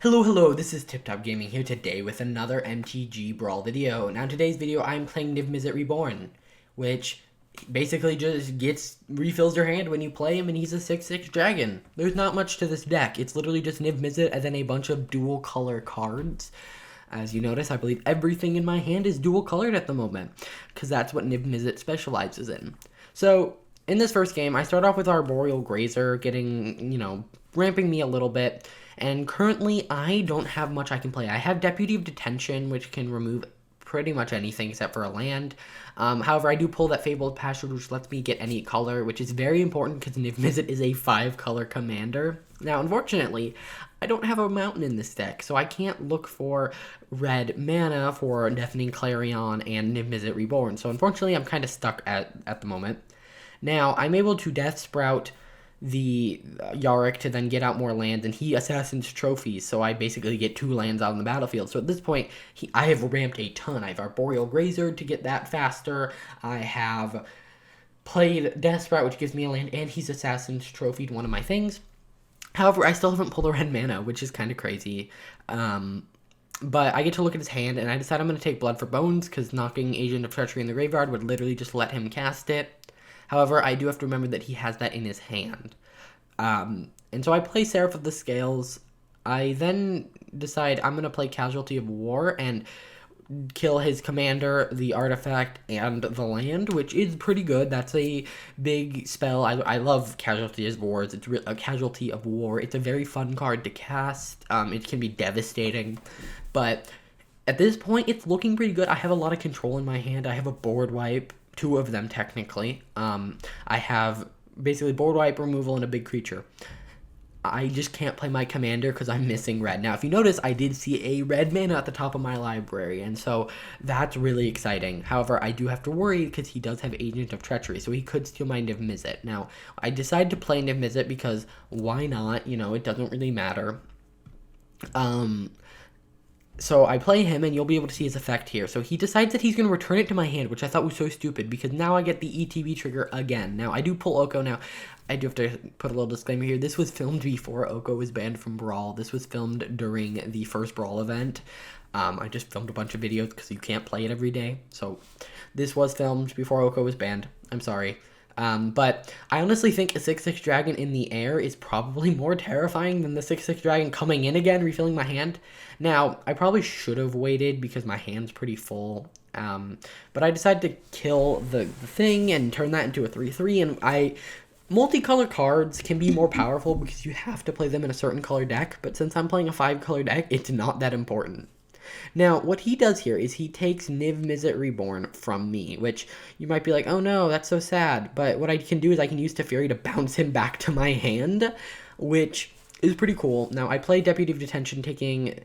Hello, this is Tip Top Gaming here today with another MTG Brawl video. Now, in today's video, I'm playing Niv-Mizzit Reborn, which basically just refills your hand when you play him, and he's a 6/6 dragon. There's not much to this deck. It's literally just Niv-Mizzit and then a bunch of dual color cards. As you notice, I believe everything in my hand is dual colored at the moment, because that's what Niv-Mizzit specializes in. So, in this first game, I start off with our Boreal Grazer, getting, ramping me a little bit. And currently, I don't have much I can play. I have Deputy of Detention, which can remove pretty much anything except for a land. However, I do pull that Fabled Passage, which lets me get any color, which is very important because Niv-Mizzit is a 5-color commander. Now, unfortunately, I don't have a mountain in this deck, so I can't look for red mana for Deafening Clarion and Niv-Mizzit Reborn. So unfortunately, I'm kind of stuck at the moment. Now, I'm able to Death Sprout the Yarick to then get out more lands, and he assassins trophies, so I basically get 2 lands out on the battlefield. So at this point, I have ramped a ton. I have our Boreal Grazer to get that faster. I have played Death Sprout, which gives me a land, and he's assassins trophied one of my things. However, I still haven't pulled a red mana, which is kind of crazy. But I get to look at his hand, and I decide I'm going to take Blood for Bones, because knocking Agent of Treachery in the graveyard would literally just let him cast it. However, I do have to remember that he has that in his hand. And so I play Seraph of the Scales. I then decide I'm going to play Casualty of War and kill his commander, the artifact, and the land, which is pretty good. That's a big spell. I love Casualty of War. It's a Casualty of War. It's a very fun card to cast. It can be devastating. But at this point, it's looking pretty good. I have a lot of control in my hand. I have a board wipe. 2 of them, technically. I have basically board wipe, removal, and a big creature. I just can't play my commander because I'm missing red. Now, if you notice, I did see a red mana at the top of my library, and so that's really exciting. However, I do have to worry because he does have Agent of Treachery, so he could steal my Niv-Mizzit. Now, I decided to play Niv-Mizzit because why not? It doesn't really matter. So I play him, and you'll be able to see his effect here. So he decides that he's going to return it to my hand, which I thought was so stupid, because now I get the ETB trigger again. Now, I do pull Oko. Now, I do have to put a little disclaimer here. This was filmed before Oko was banned from Brawl. This was filmed during the first Brawl event. I just filmed a bunch of videos because you can't play it every day. So this was filmed before Oko was banned. I'm sorry. But I honestly think a 6/6 dragon in the air is probably more terrifying than the 6/6 dragon coming in again, refilling my hand. Now, I probably should have waited because my hand's pretty full. But I decided to kill the thing and turn that into a 3/3, and multicolored cards can be more powerful because you have to play them in a certain color deck, but since I'm playing a 5-color deck, it's not that important. Now, what he does here is he takes Niv-Mizzit Reborn from me, which you might be like, oh no, that's so sad. But what I can do is I can use Teferi to bounce him back to my hand, which is pretty cool. Now, I play Deputy of Detention, taking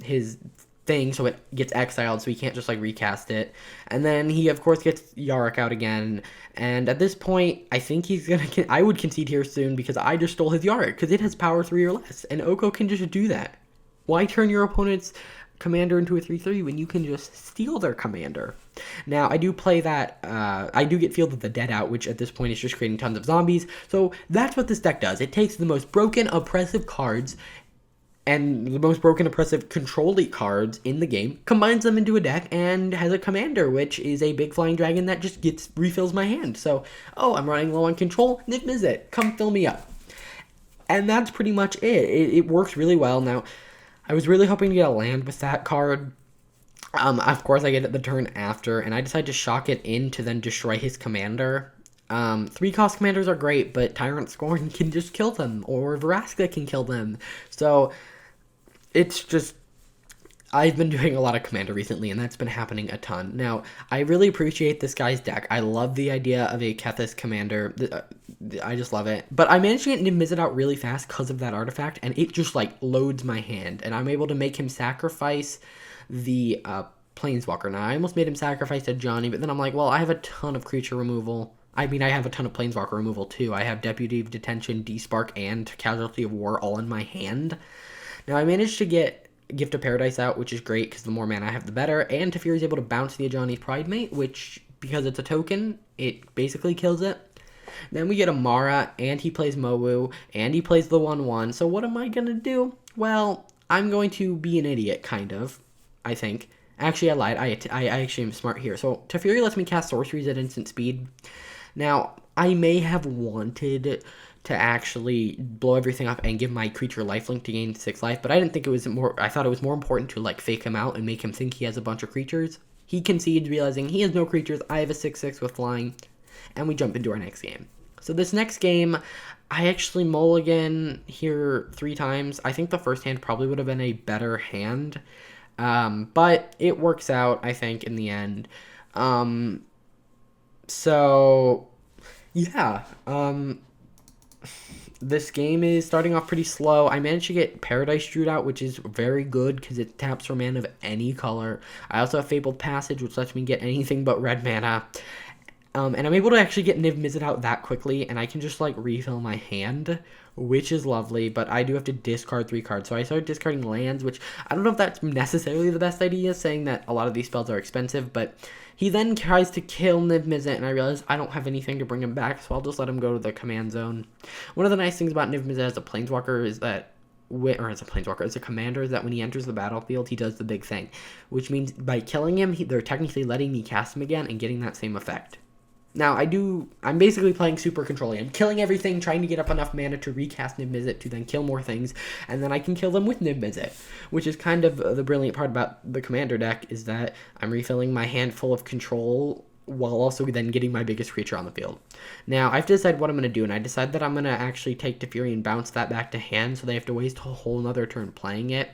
his thing, so it gets exiled, so he can't just, recast it. And then he, of course, gets Yarick out again. And at this point, I think he's going to... I would concede here soon because I just stole his Yarick, because it has power 3 or less, and Oko can just do that. Why turn your opponent's commander into a 3/3 when you can just steal their commander? Now, I do play that, I do get Field of the Dead out, which at this point is just creating tons of zombies. So that's what this deck does. It takes the most broken, oppressive cards and the most broken, oppressive, control-y cards in the game, combines them into a deck, and has a commander, which is a big flying dragon that just refills my hand. So, I'm running low on control, Niv-Mizzit, come fill me up. And that's pretty much it. It works really well. Now, I was really hoping to get a land with that card. Of course, I get it the turn after, and I decide to shock it in to then destroy his commander. 3-cost commanders are great, but Tyrant Scorn can just kill them, or Vraska can kill them. So, it's just... I've been doing a lot of commander recently, and that's been happening a ton. Now, I really appreciate this guy's deck. I love the idea of a Kethis commander. I just love it. But I managed to get Niv-Mizzit out really fast because of that artifact, and it just, loads my hand. And I'm able to make him sacrifice the Planeswalker. Now, I almost made him sacrifice a Johnny, but then I'm like, well, I have a ton of creature removal. I mean, I have a ton of Planeswalker removal, too. I have Deputy of Detention, Despark, and Casualty of War all in my hand. Now, I managed to get Gift of Paradise out, which is great because the more mana I have, the better. And Teferi is able to bounce the Ajani's Pridemate, which, because it's a token, it basically kills it. Then we get Amara, and he plays Mowu, and he plays the 1/1. So what am I going to do? Well, I'm going to be an idiot, kind of, I think. Actually, I lied. I actually am smart here. So, Teferi lets me cast sorceries at instant speed. Now, I may have wanted to actually blow everything up and give my creature lifelink to gain 6 life, but I didn't think it was more. I thought it was more important to like fake him out and make him think he has a bunch of creatures. He concedes, realizing he has no creatures. I have a 6/6 with flying, and we jump into our next game. So this next game, I actually mulligan here 3 times. I think the first hand probably would have been a better hand, but it works out, I think, in the end. So yeah, this game is starting off pretty slow. I managed to get Paradise Druid out, which is very good because it taps for mana of any color. I also have Fabled Passage, which lets me get anything but red mana. And I'm able to actually get Niv-Mizzet out that quickly, and I can just, like, refill my hand, which is lovely, but I do have to discard 3 cards. So I started discarding lands, which I don't know if that's necessarily the best idea, saying that a lot of these spells are expensive, but he then tries to kill Niv-Mizzet, and I realize I don't have anything to bring him back, so I'll just let him go to the command zone. One of the nice things about Niv-Mizzet as a planeswalker is that as a commander, is that when he enters the battlefield, he does the big thing, which means by killing him, they're technically letting me cast him again and getting that same effect. Now, I'm basically playing super controlling. I'm killing everything, trying to get up enough mana to recast Niv-Mizzet to then kill more things, and then I can kill them with Niv-Mizzet, which is kind of the brilliant part about the commander deck, is that I'm refilling my hand full of control while also then getting my biggest creature on the field. Now, I have to decide what I'm going to do, and I decide that I'm going to actually take Teferi and bounce that back to hand, so they have to waste a whole nother turn playing it.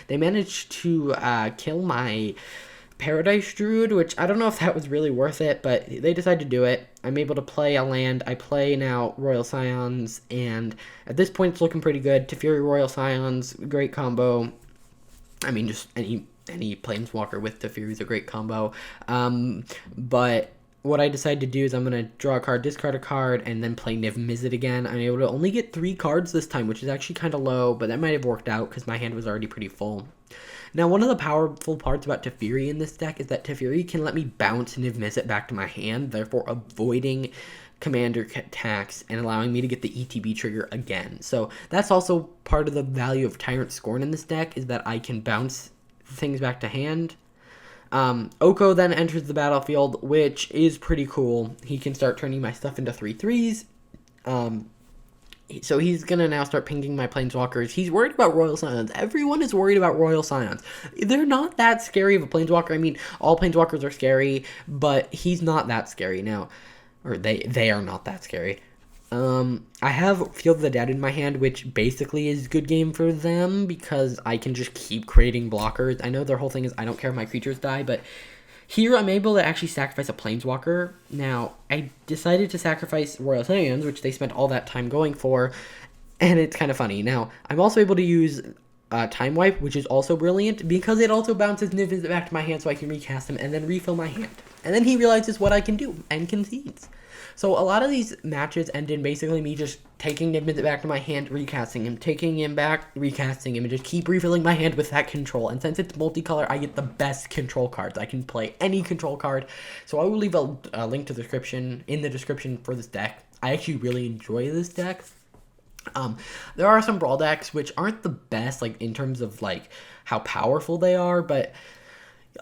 They managed to kill my Paradise Druid, which I don't know if that was really worth it, but they decided to do it. I'm able to play a land. I play now Royal Scions, and at this point it's looking pretty good. Teferi Royal Scions, great combo. I mean, just any Planeswalker with Teferi is a great combo. But what I decide to do is I'm going to draw a card, discard a card, and then play Niv-Mizzet again. I'm able to only get 3 cards this time, which is actually kind of low, but that might have worked out because my hand was already pretty full. Now, one of the powerful parts about Teferi in this deck is that Teferi can let me bounce Niv-Mizzet back to my hand, therefore avoiding commander attacks and allowing me to get the ETB trigger again. So that's also part of the value of Tyrant Scorn in this deck, is that I can bounce things back to hand. Oko then enters the battlefield, which is pretty cool. He can start turning my stuff into 3/3s. So he's going to now start pinging my Planeswalkers. He's worried about Royal Scions. Everyone is worried about Royal Scions. They're not that scary of a Planeswalker. I mean, all Planeswalkers are scary, but he's not that scary now. Or they are not that scary. I have Field of the Dead in my hand, which basically is good game for them because I can just keep creating blockers. I know their whole thing is I don't care if my creatures die, but here I'm able to actually sacrifice a Planeswalker. Now, I decided to sacrifice Royal Scions, which they spent all that time going for, and it's kind of funny. Now, I'm also able to use Time Wipe, which is also brilliant because it also bounces Niv-Mizzet back to my hand so I can recast him and then refill my hand. And then he realizes what I can do and concedes. So a lot of these matches end in basically me just taking Niv-Mizzet back to my hand, recasting him, taking him back, recasting him, and just keep refilling my hand with that control. And since it's multicolor, I get the best control cards. I can play any control card. So I will leave a link to the description in the description for this deck. I actually really enjoy this deck. There are some Brawl decks which aren't the best, like in terms of like how powerful they are, but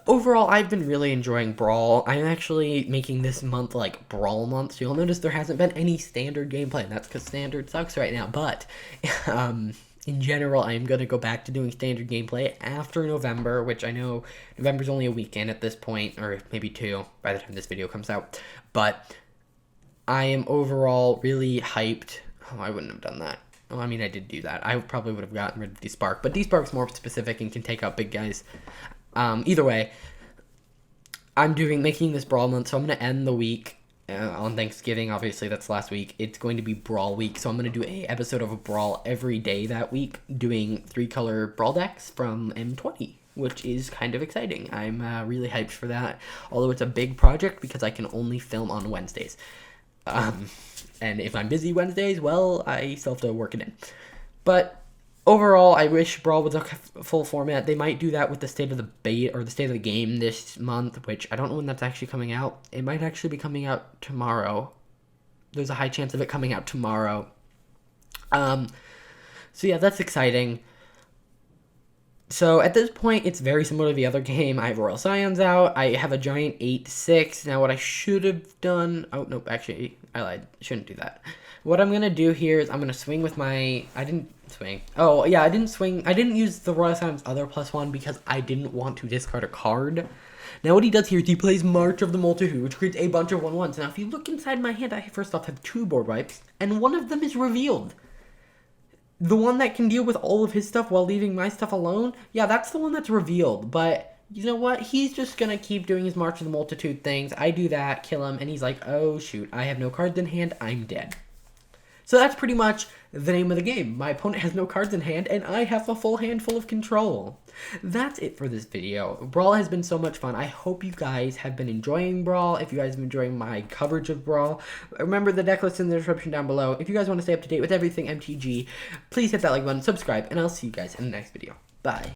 overall, I've been really enjoying Brawl. I'm actually making this month like Brawl month, so you'll notice there hasn't been any standard gameplay, and that's because standard sucks right now. But in general, I'm going to go back to doing standard gameplay after November, which I know November's only a weekend at this point, or maybe 2 by the time this video comes out. But I am overall really hyped. Oh, I wouldn't have done that. Well, I mean, I did do that. I probably would have gotten rid of Despark, but Despark's more specific and can take out big guys. Either way, I'm making this Brawl month, so I'm going to end the week on Thanksgiving. Obviously, that's last week. It's going to be Brawl week, so I'm going to do an episode of a Brawl every day that week, doing 3-color Brawl decks from M20, which is kind of exciting. I'm really hyped for that, although it's a big project because I can only film on Wednesdays. And if I'm busy Wednesdays, well, I still have to work it in. But overall, I wish Brawl was a full format. They might do that with the State of the Beta or the State of the Game this month, which I don't know when that's actually coming out. It might actually be coming out tomorrow. There's a high chance of it coming out tomorrow. So yeah, that's exciting. So at this point, it's very similar to the other game. I have Royal Scions out. I have a giant 8-6. Now what I should have done... Oh, nope, actually, I lied. Shouldn't do that. What I'm going to do here is I'm going to swing with my... I didn't swing. Oh, yeah, I didn't swing. I didn't use the Royal Scions other +1 because I didn't want to discard a card. Now what he does here is he plays March of the Multitude, which creates a bunch of 1/1s. Now if you look inside my hand, I first off have 2 board wipes, and one of them is revealed. The one that can deal with all of his stuff while leaving my stuff alone, yeah, that's the one that's revealed. But you know what? He's just going to keep doing his March of the Multitude things. I do that, kill him, and he's like, oh shoot, I have no cards in hand, I'm dead. So that's pretty much the name of the game. My opponent has no cards in hand, and I have a full handful of control. That's it for this video. Brawl has been so much fun. I hope you guys have been enjoying Brawl. If you guys have been enjoying my coverage of Brawl, remember the deck list in the description down below. If you guys want to stay up to date with everything MTG, please hit that like button, subscribe, and I'll see you guys in the next video. Bye.